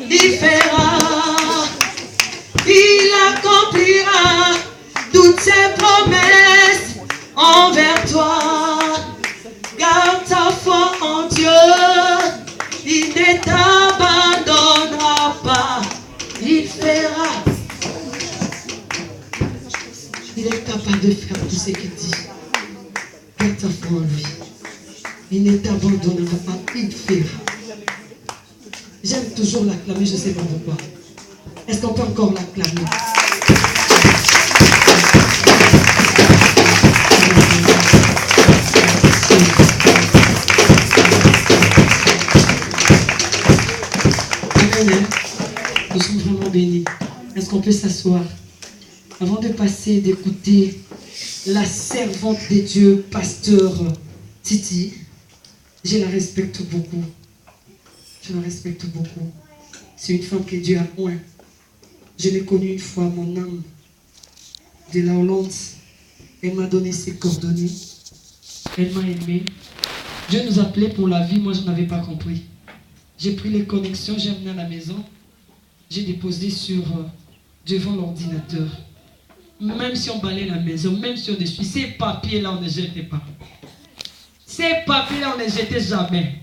il fera, il accomplira toutes ses promesses envers toi. Garde ta foi en Dieu, il ne t'abandonnera pas, il fera. Il est capable de faire tout ce qu'il dit. Garde ta foi en lui. Il ne t'abandonnera pas, il fera. J'aime toujours l'acclamer, je ne sais pas pourquoi. Est-ce qu'on peut encore l'acclamer? Amen. Nous sommes vraiment bénis. Est-ce qu'on peut s'asseoir? Avant de passer, d'écouter la servante de Dieu, pasteur Titi, je la respecte beaucoup. Je la respecte beaucoup. C'est une femme que Dieu a oint. Je l'ai connue une fois, mon âme, de la Hollande. Elle m'a donné ses coordonnées. Elle m'a aimé. Dieu nous appelait pour la vie, moi je n'avais pas compris. J'ai pris les connexions, j'ai amené à la maison. J'ai déposé devant l'ordinateur. Même si on balaye la maison, même si on essuie, ces papiers-là, on ne jetait pas. Ces papiers-là, on ne jetait jamais.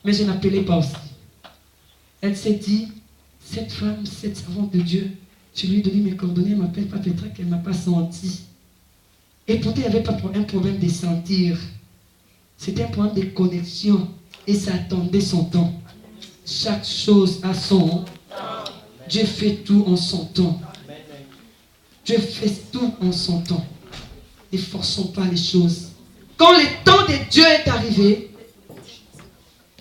Mais je n'appelais pas aussi. Elle s'est dit, cette femme, cette servante de Dieu, je lui ai donné mes coordonnées, elle m'appelle pas Petra, qu'elle ne m'a pas senti. Et pourtant, il n'y avait pas un problème de sentir. C'était un problème de connexion. Et ça attendait son temps. Chaque chose a son temps. Dieu fait tout en son temps. Dieu fait tout en son temps. Ne forçons pas les choses. Quand le temps de Dieu est arrivé,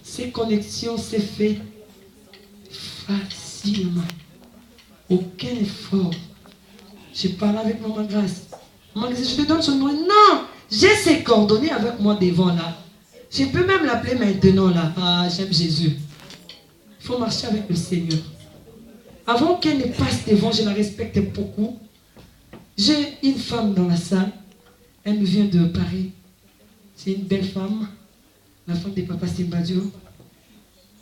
ces connexions s'est fait facilement. Aucun effort. J'ai parlé avec Maman Grâce. Maman Grâce, je te donne son nom. Non, j'ai ses coordonnées avec moi devant là. Je peux même l'appeler maintenant là. Ah, j'aime Jésus. Il faut marcher avec le Seigneur. Avant qu'elle ne passe devant, je la respecte beaucoup. J'ai une femme dans la salle. Elle nous vient de Paris. C'est une belle femme. La femme de Papa Simbadio.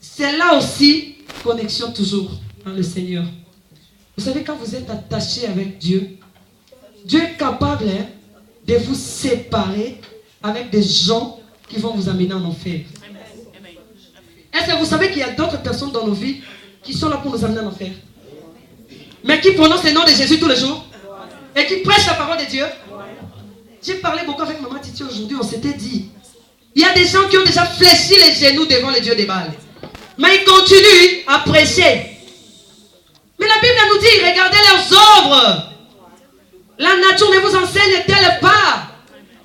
C'est là aussi, connexion toujours dans le Seigneur. Vous savez, quand vous êtes attaché avec Dieu, Dieu est capable de vous séparer avec des gens qui vont vous amener en enfer. Est-ce que vous savez qu'il y a d'autres personnes dans nos vies qui sont là pour nous amener en enfer? Mais qui prononcent le nom de Jésus tous les jours et qui prêchent la parole de Dieu. J'ai parlé beaucoup avec Maman Titi aujourd'hui, on s'était dit, il y a des gens qui ont déjà fléchi les genoux devant le Dieu des Baals. Mais ils continuent à prêcher. Mais la Bible nous dit, regardez leurs œuvres. La nature ne vous enseigne-t-elle pas?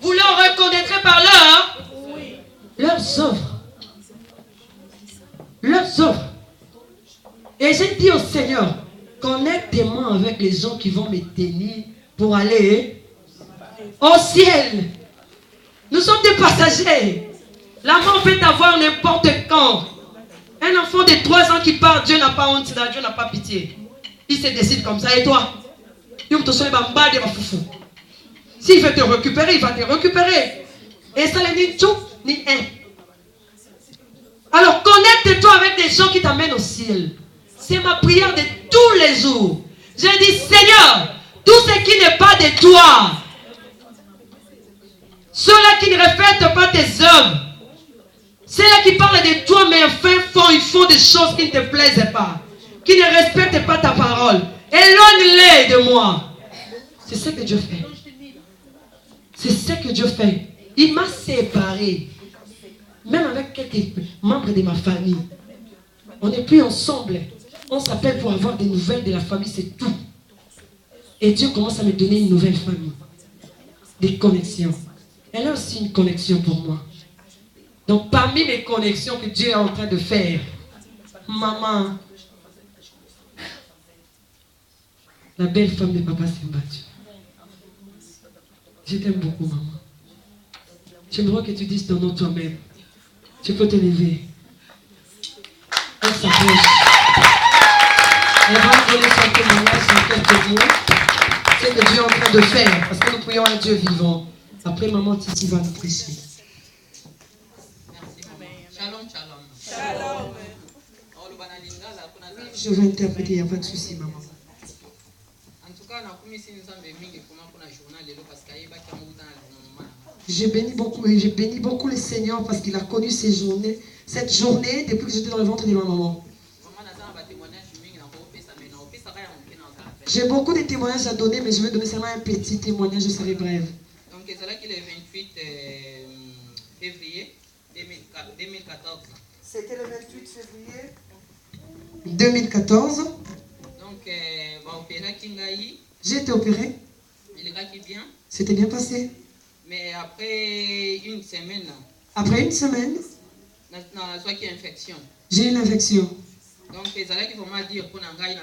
Vous leur reconnaîtrez par leurs œuvres. Leurs œuvres. Et j'ai dit au Seigneur, connectez-moi avec les gens qui vont me tenir pour aller au ciel. Nous sommes des passagers. La mort peut avoir n'importe quand. Un enfant de 3 ans qui part, Dieu n'a pas honte, Dieu n'a pas pitié. Il se décide comme ça. Et toi? S'il veut te récupérer, il va te récupérer. Et ça n'est ni tout, ni un. Alors connecte-toi avec des gens qui t'amènent au ciel. C'est ma prière de tous les jours. Je dis, Seigneur, tout ce qui n'est pas de toi, ceux-là qui ne reflètent pas tes œuvres, ceux-là qui parlent de toi, mais enfin ils font des choses qui ne te plaisent pas, qui ne respectent pas ta parole, éloigne-les de moi. C'est ce que Dieu fait. C'est ce que Dieu fait. Il m'a séparé. Même avec quelques membres de ma famille. On n'est plus ensemble. On s'appelle pour avoir des nouvelles de la famille, c'est tout. Et Dieu commence à me donner une nouvelle famille. Des connexions. Elle a aussi une connexion pour moi. Donc parmi mes connexions que Dieu est en train de faire, maman, la belle femme de Papa Simbadio. Je t'aime beaucoup, maman. J'aimerais que tu dises ton nom toi-même. Tu peux te lever. Elle s'approche. Elle va donner son témoignage en quelques mots. C'est ce que Dieu est en train de faire. Parce que nous prions un Dieu vivant. Après, maman Titi va nous prêcher. Shalom, shalom. Shalom. Je vais interpréter, il n'y a pas de souci, maman. J'ai béni beaucoup le Seigneur parce qu'il a connu cette journée depuis que j'étais dans le ventre de ma maman. J'ai beaucoup de témoignages à donner, mais je vais donner seulement un petit témoignage, je serai brève. Donc, c'est là qu'il est 28 février 2014. C'était le 28 février 2014. Donc, j'ai été opéré. Il est bien. C'était bien passé. Mais après une semaine. Après une semaine, j'ai eu une infection. Donc, c'est là qu'il faut me dire qu'on a une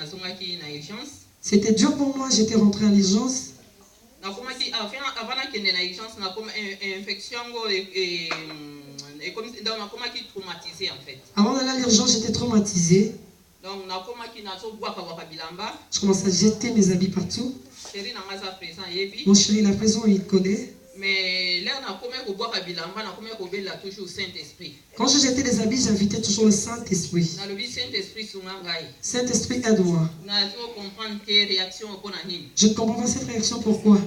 urgence. C'était dur pour moi, j'étais rentré à l'urgence. Avant qu'il y ait une urgence, on a comme une infection et comme traumatisé en fait. Avant d'aller à l'urgence, j'étais traumatisé. Donc, je commençais à jeter mes habits partout. Mon chéri est présent, il connaît. Mais là, quand je jetais les habits, j'invitais toujours le Saint-Esprit. Saint-Esprit, aide-moi. Je ne comprends pas cette réaction, pourquoi?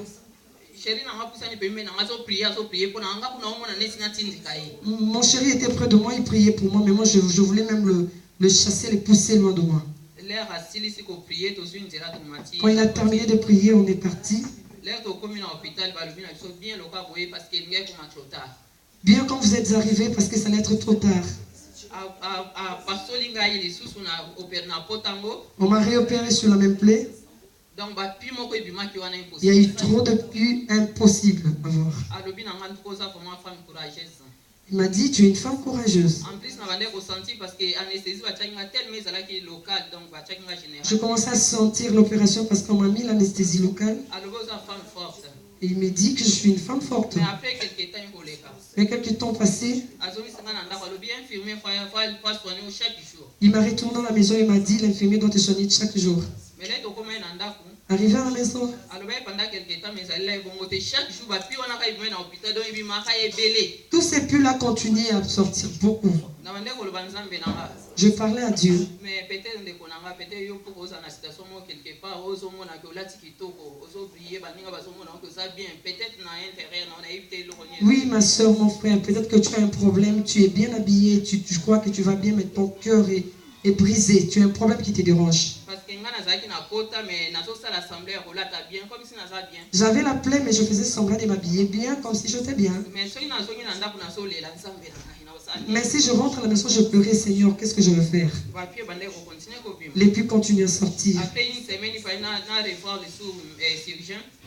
Mon chéri était près de moi, il priait pour moi, mais moi je voulais même le chasser, le pousser loin de moi. Quand il a terminé de prier, on est parti. Bien quand vous êtes arrivé, parce que ça allait être trop tard. On m'a réopéré sur la même plaie. Il y a eu trop de puits impossibles à voir. Il m'a dit, tu es une femme courageuse. Je commençais à sentir l'opération parce qu'on m'a mis l'anesthésie locale. Et il me dit que je suis une femme forte. Mais quelques temps passé, il m'a retourné dans la maison et m'a dit, l'infirmier doit te soigner chaque jour. Arrivé à la maison, tous ces puits-là continuaient à sortir beaucoup. Je parlais à Dieu. Oui, ma soeur, mon frère, peut-être que tu as un problème, tu es bien habillé, tu crois que tu vas bien, mais ton cœur est brisé. Tu as un problème qui te dérange. J'avais la plaie, mais je faisais semblant de m'habiller bien, comme si j'étais bien. Mais si je rentre à la maison, je pleurais, Seigneur, qu'est-ce que je veux faire? Les puits continuent à sortir.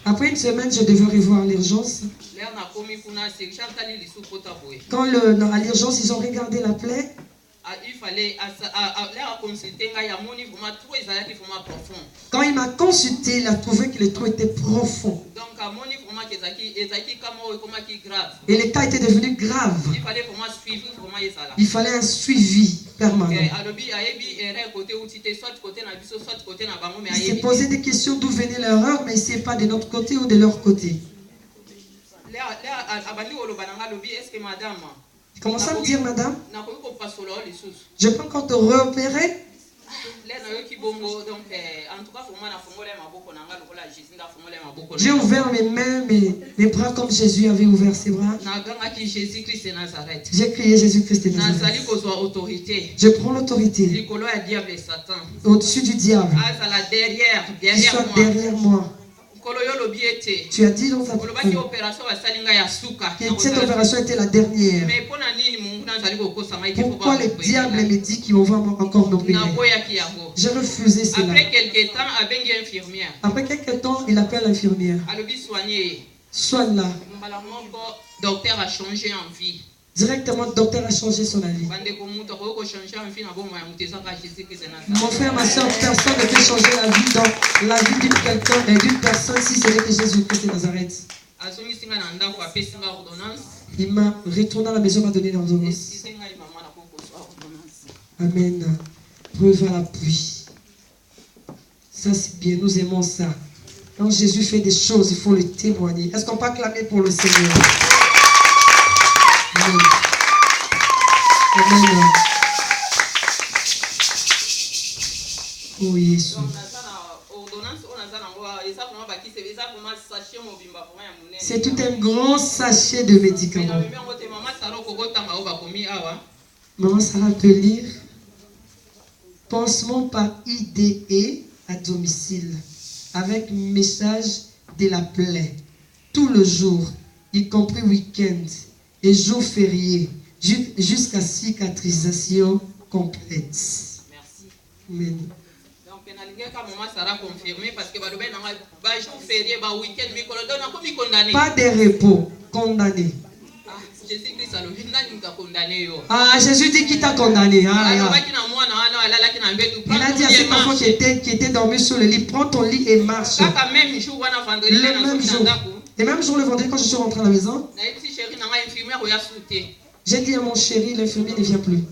Après une semaine, je devais revoir l'urgence. Quand à l'urgence, ils ont regardé la plaie. Quand il m'a consulté, il a trouvé que le trou était profond. Et le cas était devenu grave. Il fallait un suivi permanent. Il s'est posé des questions d'où venait l'erreur, mais il ne sait pas de notre côté ou de leur côté. Il commence à me dire, madame, je peux encore te réopérer? J'ai ouvert mes mains, mes bras comme Jésus avait ouvert ses bras. J'ai crié Jésus-Christ de Nazareth. Je prends l'autorité au-dessus du diable qui soit derrière moi. Tu as dit dans ta parole que cette opération était la dernière. Pourquoi le diable me dit qu'il va encore m'opérer? J'ai refusé cela. Après quelques temps, il appelle l'infirmière. Soigne-la. Docteur a changé en vie. Directement, le docteur a changé son avis. Mon frère, ma soeur, personne ne peut changer la vie dans la vie d'une personne si ce n'est que Jésus-Christ de Nazareth. Il m'a retourné à la maison, m'a donné l'ordonnance. Amen. Preuve à l'appui. Ça, c'est bien, nous aimons ça. Quand Jésus fait des choses, il faut le témoigner. Est-ce qu'on peut acclamer pour le Seigneur? Amen. Amen. Oh Yesu. C'est tout un grand sachet de médicaments. Maman Sarah peut lire. Pansement par IDE à domicile. Avec message de la plaie. Tout le jour, y compris week-end et jours fériés, jusqu'à cicatrisation complète. Merci. Amen. Donc, maman Sarah confirmé parce que jour férié, week-end, pas de repos, condamné. Ah, Jésus dit qu'il t'a condamné. Ah, il a dit à cet enfant qui était dormi sur le lit, prends ton lit et marche. Le même jour. Et même jour le vendredi, quand je suis rentré à la maison, j'ai dit à mon chéri, l'infirmier ne vient plus.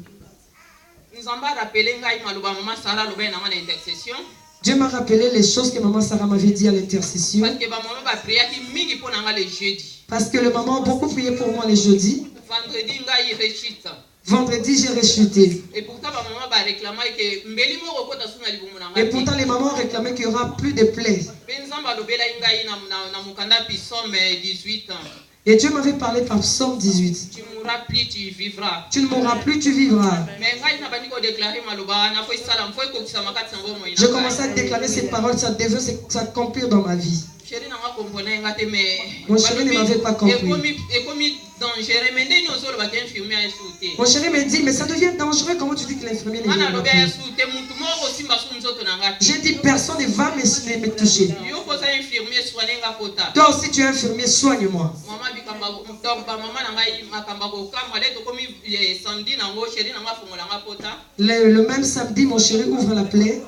Dieu m'a rappelé les choses que maman Sarah m'avait dit à l'intercession. Parce que le maman a beaucoup prié pour moi les jeudis. Vendredi, j'ai rechuté. Et pourtant, les mamans ont réclamé qu'il n'y aura plus de plaies. Et Dieu m'avait parlé par Psaume 18. Tu ne mourras plus, tu vivras. Tu ne mourras plus, tu vivras. Je commençais à déclarer ces paroles, ça devait s'accomplir dans ma vie. Mon chéri ne m'avait pas compris. Mon chéri me dit, mais ça devient dangereux. Comment tu dis que l'infirmier ne vient pas plus? J'ai dit, personne ne va me toucher. Toi aussi, tu es infirmier, soigne-moi. Le même samedi, mon chéri ouvre la plaie.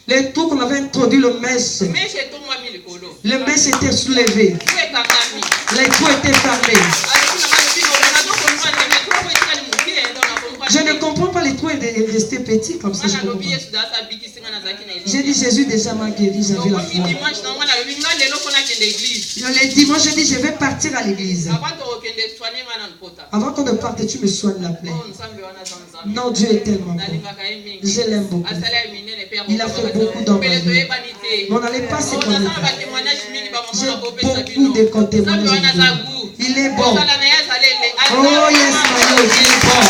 Les trous qu'on avait introduit, le mèche. Le mèche était soulevé. Les trous étaient fermés. Je ne comprends pas, les trous étaient restés petits comme ça. J'ai dit, Jésus déjà m'a guéri, j'avais la foi. Le dimanche, j'ai dit, je vais partir à l'église. Avant qu'on ne parte, tu me soignes la plaie. Non, Dieu est tellement bon. Je l'aime beaucoup. Il a fait beaucoup dans ma vie. Mais on n'allait pas se connaître. J'ai beaucoup de témoignages. Il est bon. Oh yes, my Lord, il est bon.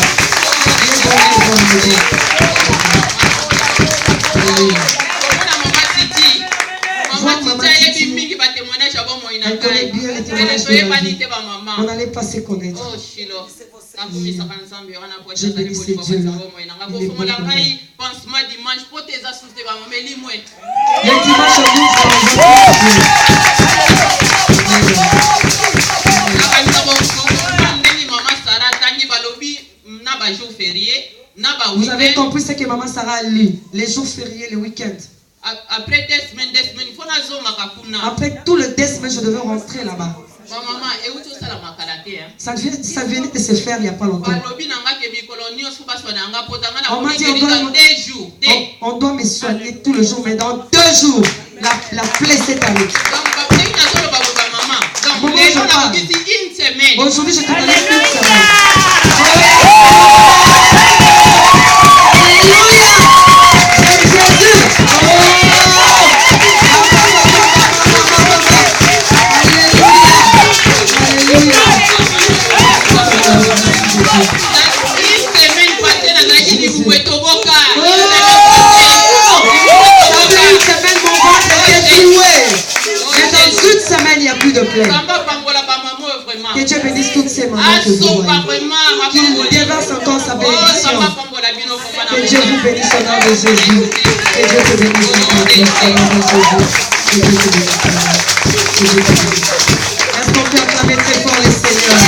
On n'allait pas se connaître. Je bénissais Dieu là. Le dimanche, on vous avez compris ce que maman Sarah a lu. Les jours fériés, les week-ends. Après tout le 2 semaines, je devais rentrer là-bas. Ça venait de se faire il n'y a pas longtemps. On m'a dit on doit me soigner tout le jour, mais dans 2 jours, la plaie s'est arrêtée. Aujourd'hui, je te donne une semaine. Il n'y a plus de plaie. Que Dieu bénisse toutes ces mamans que vous voyez. Qu'il déverse encore sa bénédiction. Que Dieu vous bénisse au nom de Jésus. Que Dieu te bénisse au nom de Jésus. Que Dieu te bénisse. Que Dieu te bénisse. Est-ce qu'on peut acclamer très fort le Seigneur?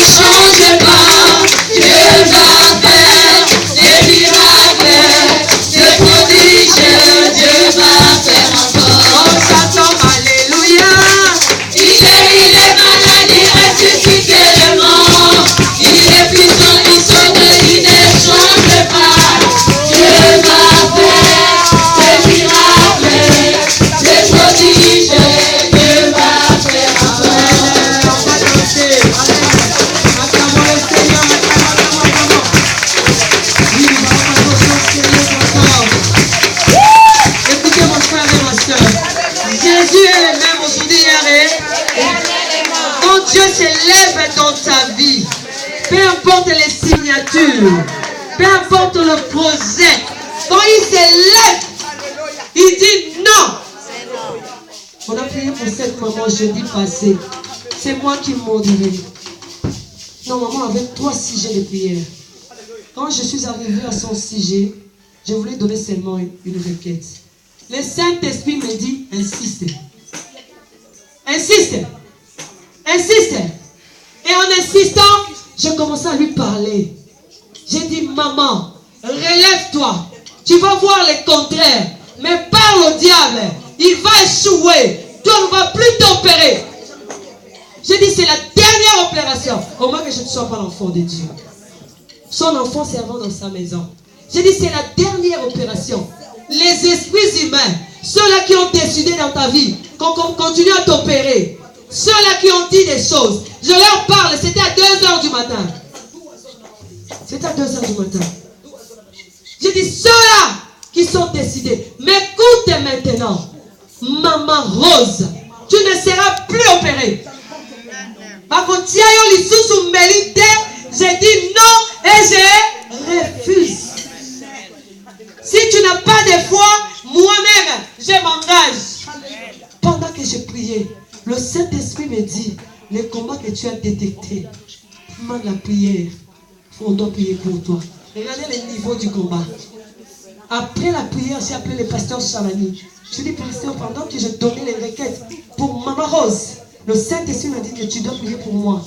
Change pas, Dieu va faire des miracles. Jésus est le même aujourd'hui, hier et quand Dieu s'élève dans ta vie, peu importe les signatures, peu importe le projet, quand il s'élève, il dit non. On a prié pour cette maman jeudi passé. C'est moi qui modérais. Non, maman avait 3 sujets de prière. Quand je suis arrivée à son sujet, je voulais donner seulement une requête. Le Saint-Esprit me dit, insiste. Insiste. Insiste. Et en insistant, j'ai commencé à lui parler. J'ai dit, maman, relève-toi. Tu vas voir le contraire. Mais parle au diable. Il va échouer. Toi ne vas plus t'opérer. J'ai dit, c'est la dernière opération. Au moins que je ne sois pas l'enfant de Dieu. Son enfant servant dans sa maison. J'ai dit, c'est la dernière opération. Les esprits humains, ceux-là qui ont décidé dans ta vie qu'on continue à t'opérer, ceux-là qui ont dit des choses, je leur parle, c'était à 2h du matin. C'était à 2h du matin. J'ai dit, ceux-là qui sont décidés, m'écoute maintenant. Maman Rose, tu ne seras plus opérée. J'ai dit non et je refuse. Si tu n'as pas de foi, moi-même, je m'engage. Pendant que je priais, le Saint-Esprit me dit, le combat que tu as détecté, demande la prière. On doit prier pour toi. Regardez le niveau du combat. Après la prière, j'ai appelé le pasteur Chavani. Je lui ai dit, pasteur, pendant que je donnais les requêtes pour Maman Rose, le Saint-Esprit m'a dit que tu dois prier pour moi.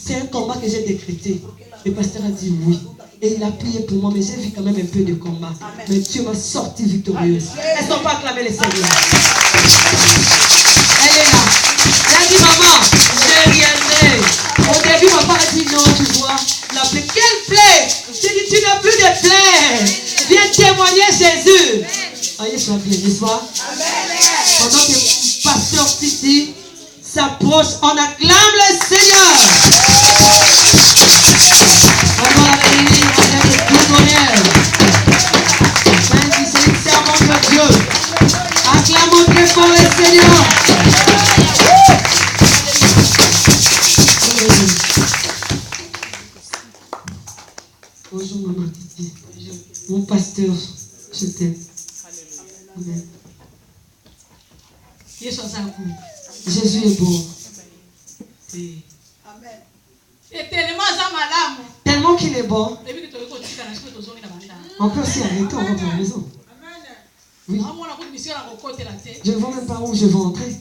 C'est un combat que j'ai décrété. Le pasteur a dit oui. Et il a prié pour moi, mais j'ai vu quand même un peu de combat. Mais Dieu m'a sorti victorieuse. Est-ce qu'on peut acclamer le Seigneur? Elle est là. Elle a dit, maman, je reviendrai. Au début, ma part a dit non, tu vois. La plaie. Quelle plaie? J'ai dit, tu n'as plus de plaie. Viens témoigner Jésus. Ayez soit bien, n'est-ce pas? Pendant que pasteur Titi s'approche, on acclame le Seigneur. On va l'accueillir avec tout honneur. Même si c'est une servante de Dieu. Acclamons très fort le Seigneur. Bonjour maman Titi. Mon pasteur, je t'aime. Amen. Jésus est bon. Tellement qu'il est bon. On peut aussi arrêter, on rentre à la maison. Oui. Je ne vois même pas où je vais entrer.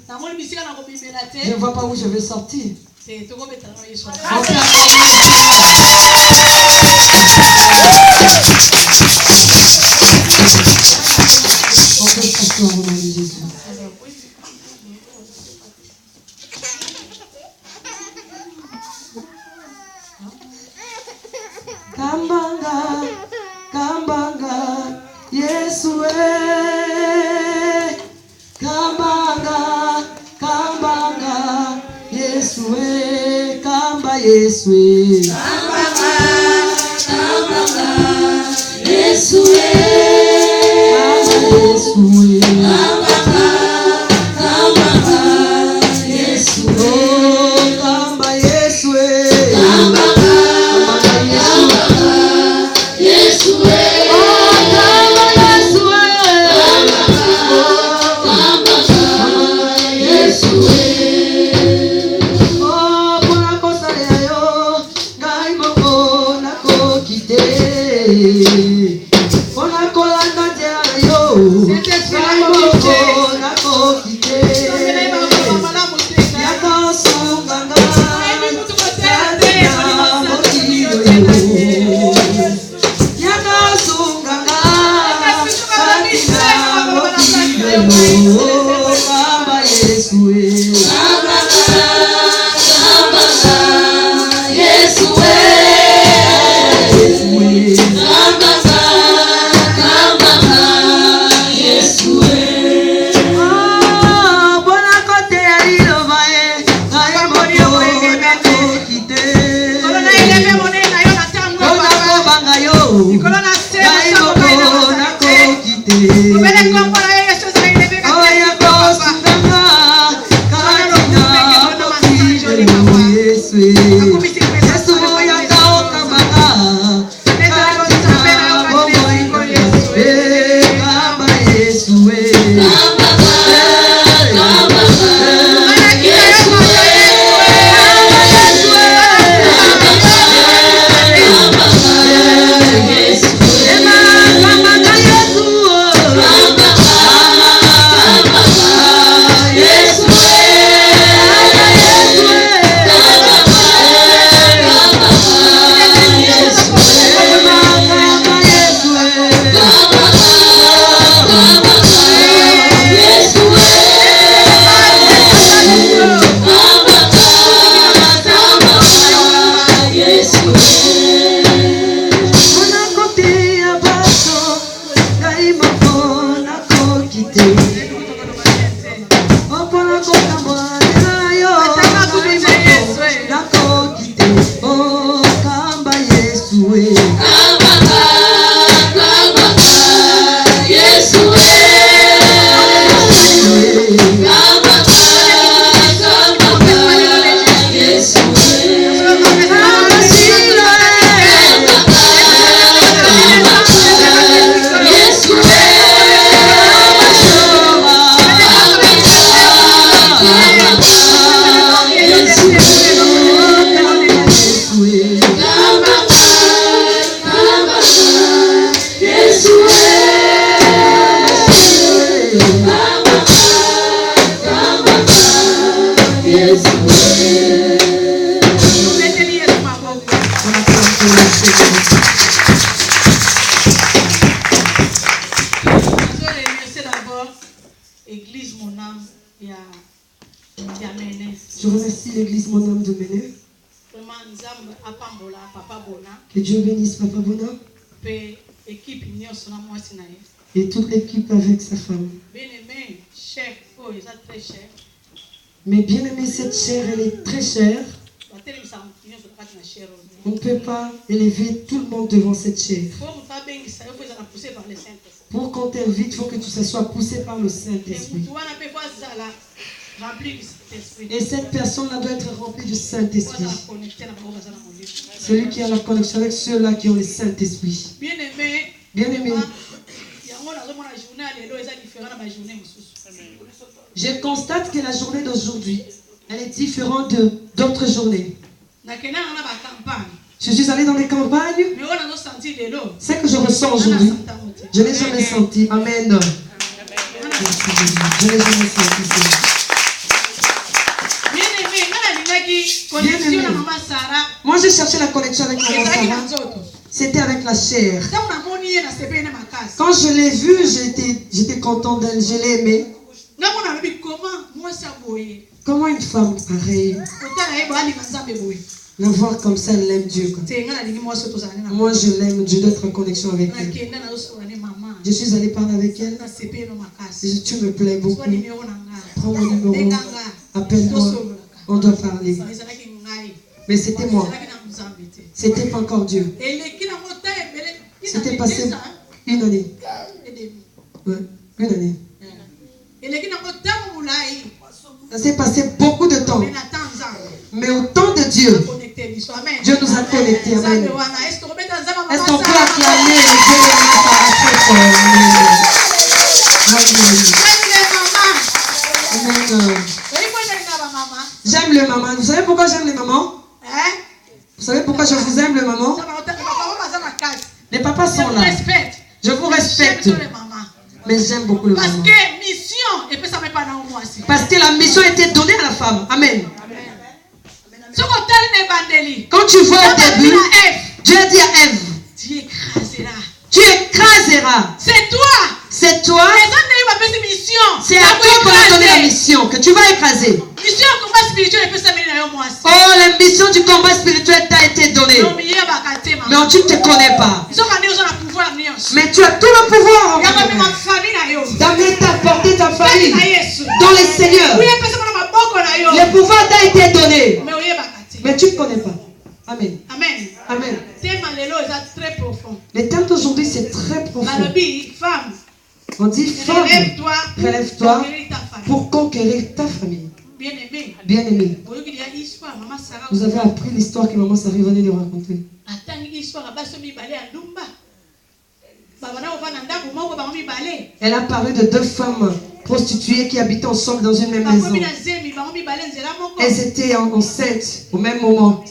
Je ne vois pas où je vais sortir. On peut s'asseoir au nom de Jésus. Kambanga, Kambanga, Yesue. Kambanga, Kambanga, Yesue. Kamba Yesue. Kambanga, Kambanga, Yesue. Kamba Yesue. Oya Je remercie l'église Mon âme de Méné. Que Dieu bénisse Papa Bona et toute l'équipe avec sa femme. Mais bien aimé, cette chair, elle est très chère. On ne peut pas élever tout le monde devant cette chair. Pour qu'on t'invite, il faut que tu sois poussé par le Saint-Esprit. Et cette personne-là doit être remplie du Saint-Esprit. Celui qui a la connexion avec ceux-là qui ont le Saint-Esprit. Bien aimé. Je constate que la journée d'aujourd'hui, elle est différente d'autres journées. Je suis allé dans les campagnes. Ce que je ressens aujourd'hui, je ne l'ai jamais senti. Amen. Merci Jésus. Je ne l'ai jamais senti. Bien aimé. Moi j'ai cherché la connexion avec maman Sarah. C'était avec la chair. Quand je l'ai vue, j'étais content d'elle, je l'ai aimée. Comment une femme pareille, la voir comme ça, elle aime Dieu. Moi je l'aime, je dois être en connexion avec elle. Je suis allé parler avec elle. Tu me plais beaucoup. Prends mon numéro, appelle-moi, on doit parler. Mais c'était moi. C'était pas encore Dieu. C'était passé une année. Ouais, une année. Ça s'est passé beaucoup de temps. Mais au temps de Dieu, Dieu nous a connectés. Amen. Est-ce qu'on peut acclamer Dieu? J'aime les mamans. Vous savez pourquoi j'aime les mamans? Vous savez pourquoi je vous aime, les mamans? Les papas sont là. Je vous respecte. Mais j'aime beaucoup le maman. Parce que la mission a été donnée à la femme. Amen. Quand tu vois au début, Dieu dit à Ève, tu écraseras. C'est toi. C'est toi. C'est à toi qu'on a donné la mission que tu vas écraser. Oh, la mission du combat spirituel t'a été donnée. Mais tu ne te connais pas. Mais tu as tout le pouvoir d'amener ta portée, ta famille dans le Seigneur. Le pouvoir t'a été donné. Mais tu ne connais pas. Amen. Amen. Amen. Le thème d'aujourd'hui, c'est très profond. On dit, femme, relève-toi pour conquérir ta famille. Bien-aimé. Vous avez appris l'histoire que maman Sarah venait de raconter. Elle a parlé de deux femmes prostituées qui habitaient ensemble dans une même maison. Elles étaient enceintes au même moment.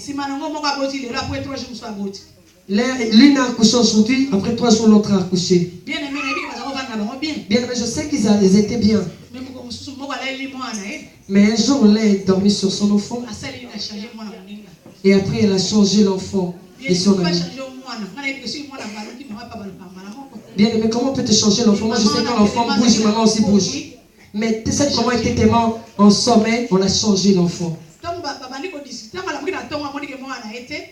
L'une a accouché aujourd'hui, après 3 jours l'autre a accouché. Bien aimé, je sais qu'ils étaient bien. Mais un jour, l'un est dormi sur son enfant. Et après, elle a changé l'enfant de son ami. Bien aimé, comment on peut te changer l'enfant? Moi, je sais quand l'enfant bouge, maman aussi bouge. Mais cette maman était tellement en sommeil, on a changé l'enfant.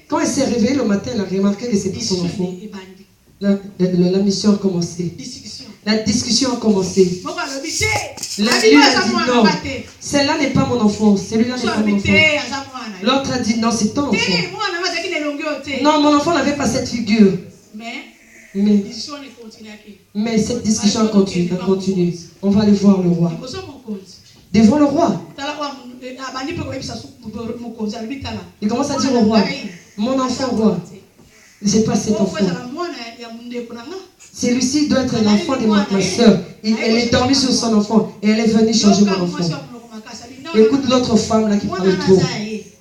Quand elle s'est réveillée le matin, elle a remarqué que c'était son enfant. La mission a commencé. La discussion a commencé. Lui a dit non, celle-là n'est pas mon enfant, celui-là n'est pas mon enfant. L'autre a dit non, c'est ton enfant. Non, mon enfant n'avait pas cette figure. Mais cette discussion a continué. On va aller voir le roi. Devant le roi. Il commence à dire au roi, mon enfant roi, je n'ai pas cet enfant. Celui-ci doit être l'enfant de ma soeur. Elle est dormie sur son enfant et elle est venue changer mon enfant. Écoute l'autre femme là qui parle trop.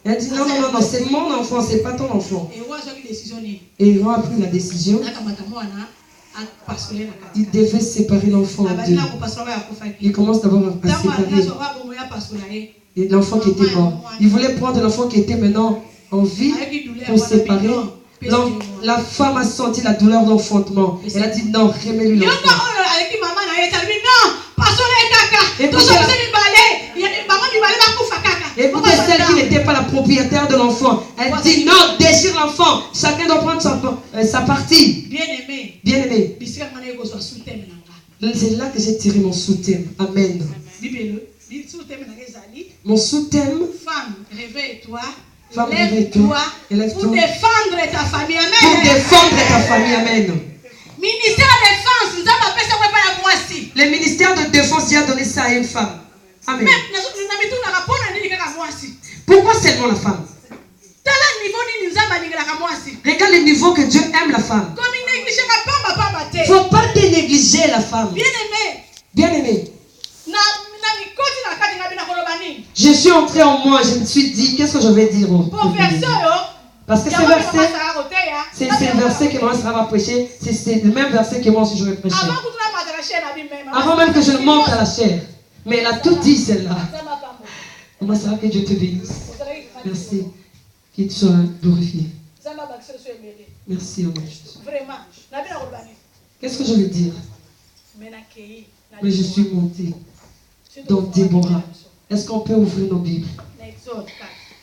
Elle dit non, c'est mon enfant, c'est pas ton enfant. Et il a pris la décision. Il devait séparer l'enfant en deux. Il commence d'abord à séparer l'enfant qui était mort. Il voulait prendre l'enfant qui était maintenant en vie pour séparer. La femme a senti la douleur d'enfantement. Elle a dit non, remets-lui l'enfant. l'enfant. Elle dit non, déchire l'enfant. Chacun doit prendre sa partie. Bien-aimé. Bien-aimé. C'est là que j'ai tiré mon sous-thème. Amen. Mon sous-thème. Femme, réveille-toi. Femme, réveille-toi. Pour défendre ta famille. Amen. Pour défendre ta famille. Amen. Ministère de défense, nous avons appelé ça pour moi aussi. Le ministère de défense, il a donné ça à une femme. Amen. Pourquoi seulement la femme? Regarde le niveau que Dieu aime la femme. Il ne faut pas dénégliger la femme. Bien-aimé. Je suis entré en moi, je me suis dit, qu'est-ce que je vais dire parce que ce verset, c'est le verset que moi va prêcher, c'est le même verset que moi aussi je vais prêcher. Avant même que je monte à la chair. Mais elle a tout dit celle-là. Moi, ça va que Dieu te bénisse. Merci. Qu'il soit glorifié. Merci, oh Jésus. Qu'est-ce que je veux dire? Mais je suis montée. Donc, Déborah, est-ce qu'on peut ouvrir nos Bibles?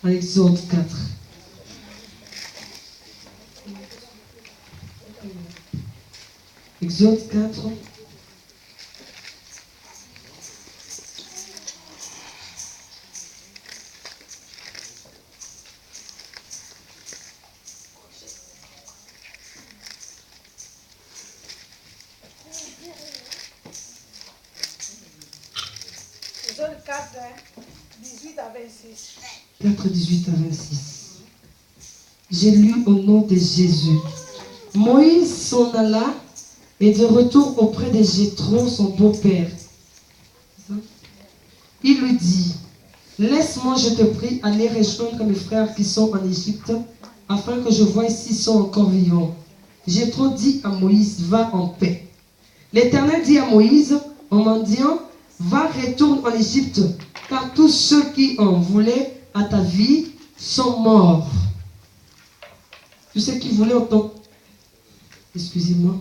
À Exode 4. Exode 4. Exode 4, 18 à 26. 4, 18 à 26. J'ai lu au nom de Jésus. Moïse s'en alla et de retour auprès de Jéthro, son beau-père. Il lui dit, laisse-moi, je te prie, aller rejoindre mes frères qui sont en Égypte, afin que je voie s'ils sont encore vivants. Jéthro dit à Moïse, va en paix. L'Éternel dit à Moïse, en mendiant, va, retourne en Égypte, car tous ceux qui en voulaient à ta vie sont morts. Tous ceux qui voulaient entendre. Excusez-moi.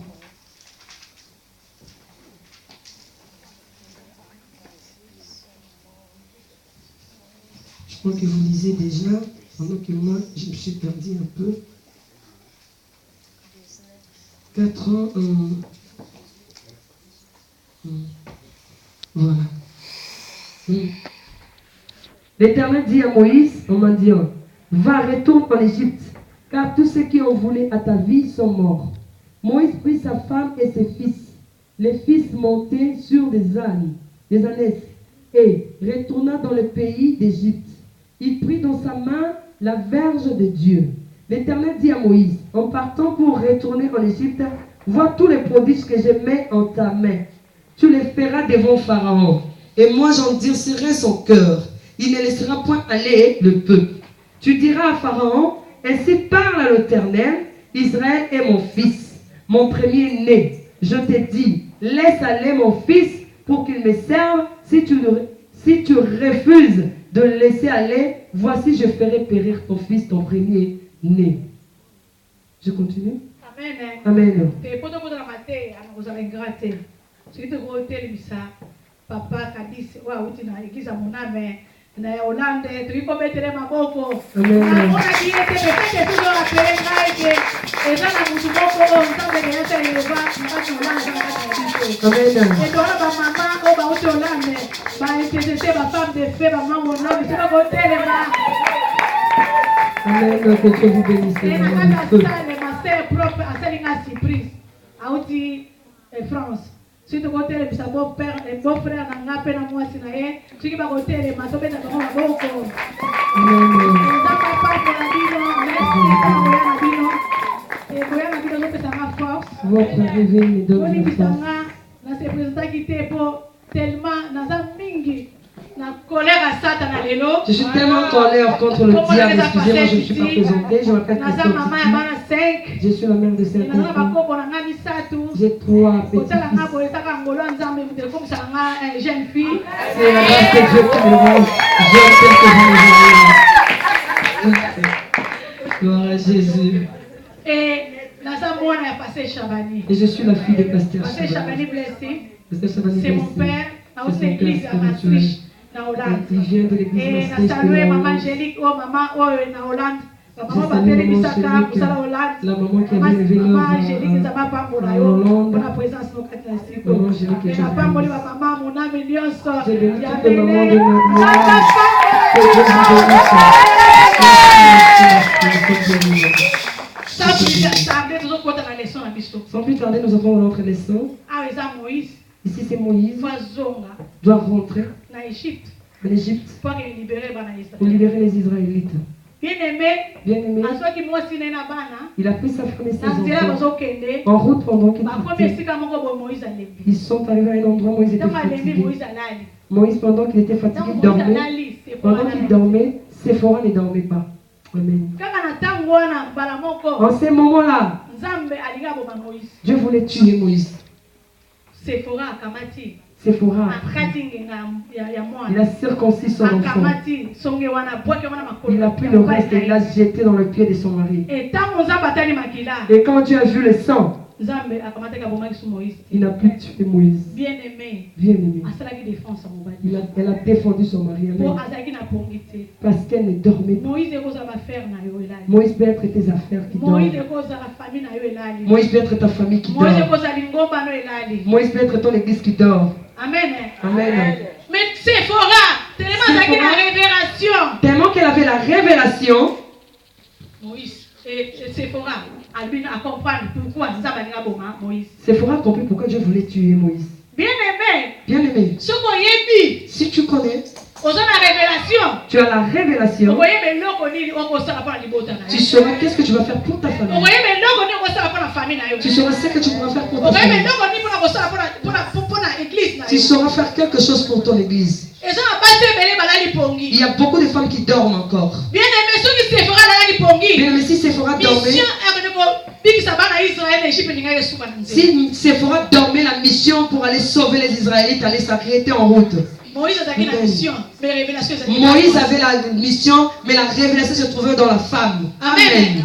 Je crois que vous lisez déjà, pendant que moi, je me suis perdu un peu. 4 ans. Voilà. L'Éternel dit à Moïse en mendiant, va, retourne en Égypte, car tous ceux qui ont voulu à ta vie sont morts. Moïse prit sa femme et ses fils. Les fils montaient sur des ânes, et retourna dans le pays d'Égypte. Il prit dans sa main la verge de Dieu. L'Éternel dit à Moïse, en partant pour retourner en Égypte, vois tous les prodiges que je mets en ta main. Tu les feras devant Pharaon, et moi j'endurcirai son cœur. Il ne laissera point aller le peuple. Tu diras à Pharaon, ainsi parle à l'Éternel, Israël est mon fils, mon premier-né. Je te dis, laisse aller mon fils pour qu'il me serve. Si tu refuses de le laisser aller, voici je ferai périr ton fils, ton premier-né. Je continue? Amen. Amen. Papa kadisi wa uti na ikiza muname na Hollande tuliko betere maboko na kiete pekete tuzo la perengaje ezana mutu moko ntambe de yata yeva nakati Hollande nakati Amen. et dola ba mama o ba uti Hollande ba intéressé ba femme de fée ba maman Hollande c'est pas côté les ba Amen. Que Dieu vous bénisse. et nakati sale ma sœur propre a selinga surprise a uti France. Si tu côté le beau père et beau frère n'a pas na moi si na ye si ba côté le mato bena ko ba boko Amen. za papa pour la bino merci pour la bino et pour la bino no pesa ma force Votre arrivée me donne la force. na se présenter qui te pour tellement na za mingi na colère Satan na lelo. Je suis tellement en colère contre le diable. Excusez-moi, je ne suis pas présentée. Je m'appelle Christophe Titi. Je suis la mère de 5 enfants. J'ai 3 petits-fils. C'est la grâce de Dieu qui me rend jeune tel que gloire à Jésus. Et je suis la fille de Pasteur Chabani. Chabani. C'est mon père. Dans l'église à Maastricht. na Hollande. Il vient de l'église Et Mastéche na saluer de maman Hollande. Angélique, oh maman, oh na Hollande. Je Maman salue Bateli maman Bisaka, Angélique, Moussala Hollande. la maman qui a bien élevé Maman l'œuvre Angélique, Zama en Pambola yo, Hollande. pour la présence de notre Nasiko. Maman Angélique et Et Dieu la vous Pamboli, bénisse. ma maman, mon âme, Nyonso. J'ai béni Ya toutes les mamans de béni. mon Papa, que Dieu vous bénisse. sans plus tarder, nous allons compter la leçon à Bisto. Sans plus tarder, nous avons notre leçon. Ah, mais ça, Moïse, Ici, c'est Moïse. Fazonga, Doit rentrer na Égypte, en Égypte pour qu'il libère les pour Israélites. libérer les Israélites. Bien aimé, Bien-aimé, à ceux qui m'ont signé na bana, il a pris sa femme et ses dans le enfants Kende, en route pendant qu'il ma première partait. sika moko bo Moïse alembi. Ils sont arrivés à un endroit où Moïse était Tant alembi fatigué. Moïse alali. Moïse, pendant qu'il était fatigué, Tant Moïse dormait. alali, c'est pour Pendant qu'il dormait, Séphora ne dormait pas. Amen. Kaka na tango wana mbala moko, En ces moments-là, Nzambe alinga boma Moïse. Dieu voulait tuer Moïse. Sephora akamati, Séphora, akati ngenga ya mwana. il a circoncis son enfant. Akamati, songe wana, boke wana makolo. Il a pris le reste et il l'a jeté dans le pied de son mari. Et tant Nzambe atali makila, Et quand Dieu a vu le sang, Nzambe akamata ka bomaki su Moïse. il n'a plus tué Moïse. Bien aimé, Bien-aimé. asalaki défense à mobali. Elle a défendu son mari. Po Amen. azalaki na pongi te. Parce qu'elle ne dormait pas. Moïse ekozala bafere na yo elali. Moïse peut être tes affaires qui Moïse dorment. ekozala famille na yo elali. Moïse peut être ta famille qui Moïse dort. ekozala lingomba no elali. Moïse peut être ton église qui dort. Amen. Amen. Mais Sephora, tellement azalaki na révélation. Tellement qu'elle avait la révélation, Moïse et Sephora a comprendre pourquoi Nzambe alinga boma Moïse. Séphora a compris pourquoi Dieu voulait tuer Moïse. Bien aimé, Bien-aimé, soko yebi, si tu connais, oza na révélation. tu as la révélation, Okoyeba eloko nini okosala mpona libota na tu yo. sauras qu'est-ce que tu vas faire pour ta famille. Okoyeba eloko nini okosala mpona famille na yo. Tu sauras ce que tu pourras faire pour ta Okoyeba famille. eloko nini mpona kosala mpona église na Tu yo. sauras faire quelque chose pour ton église. Eza na basi ebele balali pongi. Il y a beaucoup de femmes qui dorment encore. Bien aimé, soki Sephora alali pongi. Bien, mais si Séphora dormait, Mission ekone kobikisa bana Israël na Égypte elinga esuka na nzela. si Séphora dormait, la mission pour aller sauver les Israélites allait s'arrêter en route. Moïse azalaki na mission, mais révélation ezalaki. Moïse avait la mission, mais la révélation se trouvait dans la femme. Amen.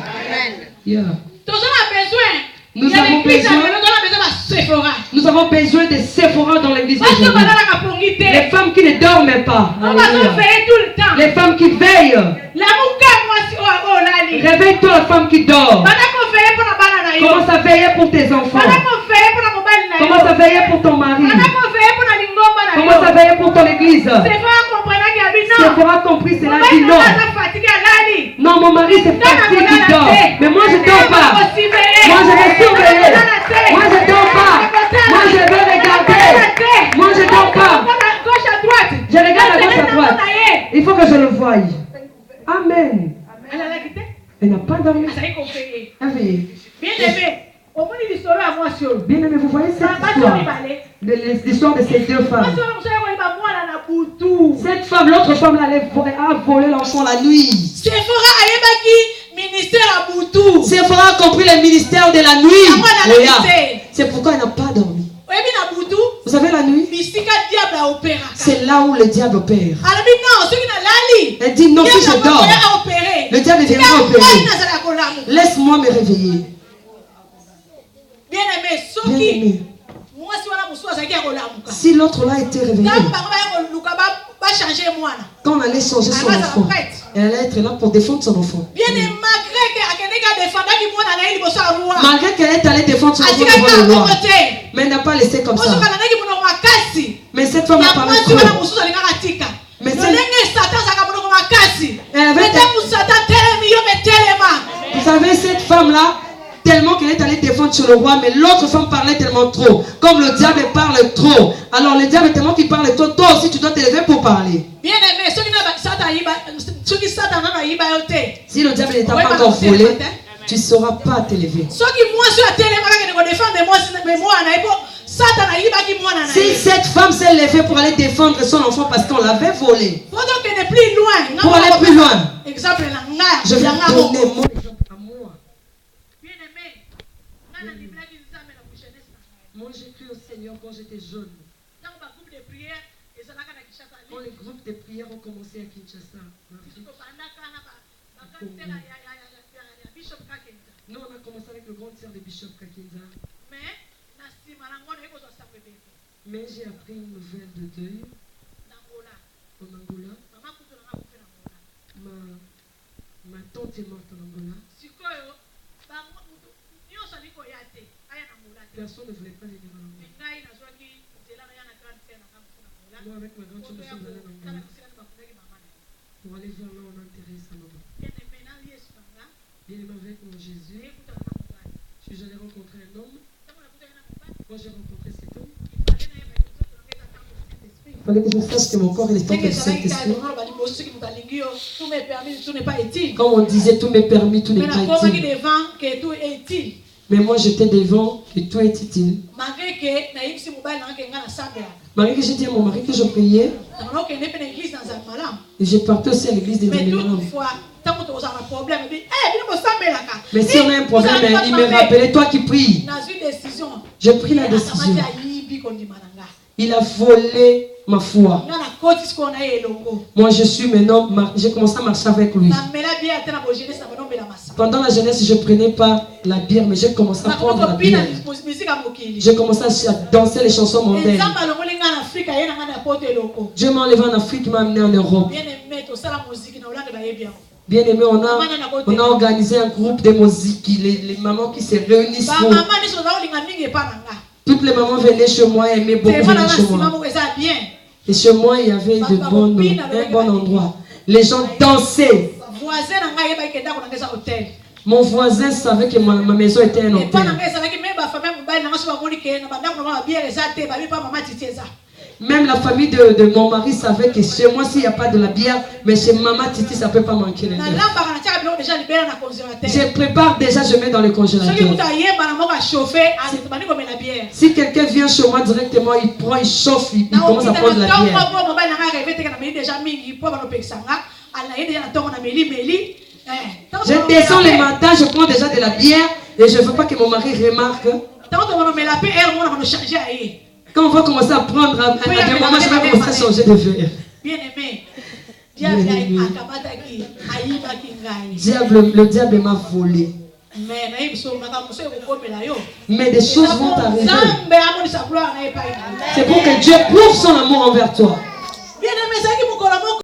Yeah. Toza na besoin. Nous Il y a avons l'église besoin- à Lelo, toza na besoin ba Sephora. Nous avons besoin de Séphora dans l'église Parce que d'aujourd'hui. balala pongi te. Les femmes qui ne dorment pas. On va Alléluia. se faire tout le temps. Les femmes qui veillent. La muka mwasi o lali. Réveille-toi, la femme qui dort. Bana ko veiller pour na bana na yo. Commence à veiller pour tes enfants. Bana ko veiller pour na mobali na yo. Commence à veiller pour ton mari. Bana ko veiller pour na lingomba na yo. Commence à veiller pour ton église. Sephora comprendre qu'il y a non. Séphora a compris, c'est là Mobali dit na non. yo aza fatigué alali. Non, mon mari c'est fatigué qui dort. Mais moi je dors pas. Moi je vais surveiller. Moi je dors pas. Moi je vais regarder. Moi je dors pas. Gauche à droite. Je regarde à gauche à droite. Il faut que je le voie. Amen. Elle a la quitté. Elle n'a pas dormi. Ça y est qu'on fait. Elle veille. Bien aimé. Au moins il sera à moi sur. Bien aimé, vous voyez cette histoire. L'histoire de ces deux femmes. Cette femme, l'autre femme, là, a volé l'enfant la nuit. Sephora ayebaki ministère à Boutou. Séphora a compris le ministère de la nuit. Ah, voilà, Oya. la vérité. C'est pourquoi elle n'a pas dormi. Oyebi na Boutou. Vous savez, la nuit, Misika diable a opéré. c'est là où le diable opère. Alors non, ceux qui na lali. Elle dit non, si je dors, a opéré. le diable viendra opérer. Bien Laisse-moi me réveiller. aimé, Bien soki. aimé. Moi si wana musu azaki akolamuka. Si l'autre là était réveillé, Ntango bango bayakoluka ba changer mwana. quand on allait changer son Ah, bah, ça enfant, prête. elle allait être là pour défendre son enfant. Bien aimé, malgré que akendeka défendaki mwana na liboso ya roi. Malgré qu'elle est allée défendre son enfant Atika devant le ka roi, côté. mais elle n'a pas laissé comme ça. Ozoka na ndaki monoko makasi. Mais cette femme a Ya parlé mwasi wana trop. mususu alingaka tika. Mais c'est- Lolenge Satan azalaka monoko makasi. Elle avait- Ntango Satan telemi yo metelema. Vous savez, cette femme-là, tellement qu'elle est allée défendre sur le roi, mais l'autre femme parlait tellement trop. Comme le diable parle trop. Alors le diable, tellement qu'il parle trop, toi aussi tu dois t'élever pour parler. Bien aimé, soki Satan na yiba yo te. Si le diable n'est Ouais, pas bah, encore c'est volé, le matin. tu ne sauras pas t'élever. Soki mwasi atelemaka kende kodefendre mwana ye po Satan ayibaki mwana na Si ye. cette femme s'est levée pour aller défendre son enfant parce qu'on l'avait volé, Faut donc kende plus loin. pour aller plus loin, Exemple na nga. je vais ya nga donner moko. mon exemple à moi. Bien aimé, nga na liblaki nzambe na jeunesse na ngai. Moi, j'ai cru au Seigneur quand j'étais jeune. Ntango ba groupe de prière ezalaka na Kinshasa. Quand les groupes de prière ont commencé à Kinshasa, en Afrique, Tobandaka na ba kantela ya Bishop Kakenta. nous on a commencé avec le grand sœur de Bishop Kakinza. Mais na nsima na ngo na ekozwa sango ebele. Mais j'ai appris une nouvelle de deuil Na ngola. en Angola. Ma tante est morte en Angola. Personne ne voulait pas venir en Angola. Moi, avec ma grande soeur, nous sommes allés en Angola pour aller voir là où on a enterré sa maman. Bien aimé avec mon Jésus, je suis allé rencontrer un homme. Quand j'ai rencontré cet homme, il fallait que je sache que mon corps il est en Saint-Esprit. Comme on disait, tout m'est permis, tout n'est pas utile. Mais moi j'étais devant que tout est utile. Malgré que j'ai dit à mon mari que je priais, et j'ai parti aussi à l'église des malades. Mais si on a un problème, il me rappelait, toi qui pries. J'ai pris la décision. Il a volé ma foi. Moi je suis maintenant, j'ai commencé à marcher avec lui. Pendant la jeunesse, je ne prenais pas la bière, mais j'ai commencé à prendre la bière. J'ai commencé à danser les chansons mondaines. Dieu m'a enlevé en Afrique, m'a amené en Europe. Bien aimé, on a organisé un groupe de musique, les mamans qui se réunissent pour... Toutes les mamans venaient chez moi, aimaient beaucoup venir chez moi. Et chez moi, il y avait un bon endroit. Les gens dansaient. Mon voisin savait que ma maison était un hôtel. Même la famille de mon mari savait que chez moi, s'il n'y a pas de la bière, mais chez Maman Titi, ça ne peut pas manquer. Je prépare déjà, je mets dans le congélateur. Si quelqu'un vient chez moi directement, il prend, il chauffe, il commence à prendre la bière. Je descends le matin, je prends déjà de la bière et je ne veux pas que mon mari remarque. Quand on va commencer à prendre un moment, je vais commencer à changer de verre. Le diable m'a volé. Mais des choses vont arriver. C'est pour que Dieu prouve son amour envers toi.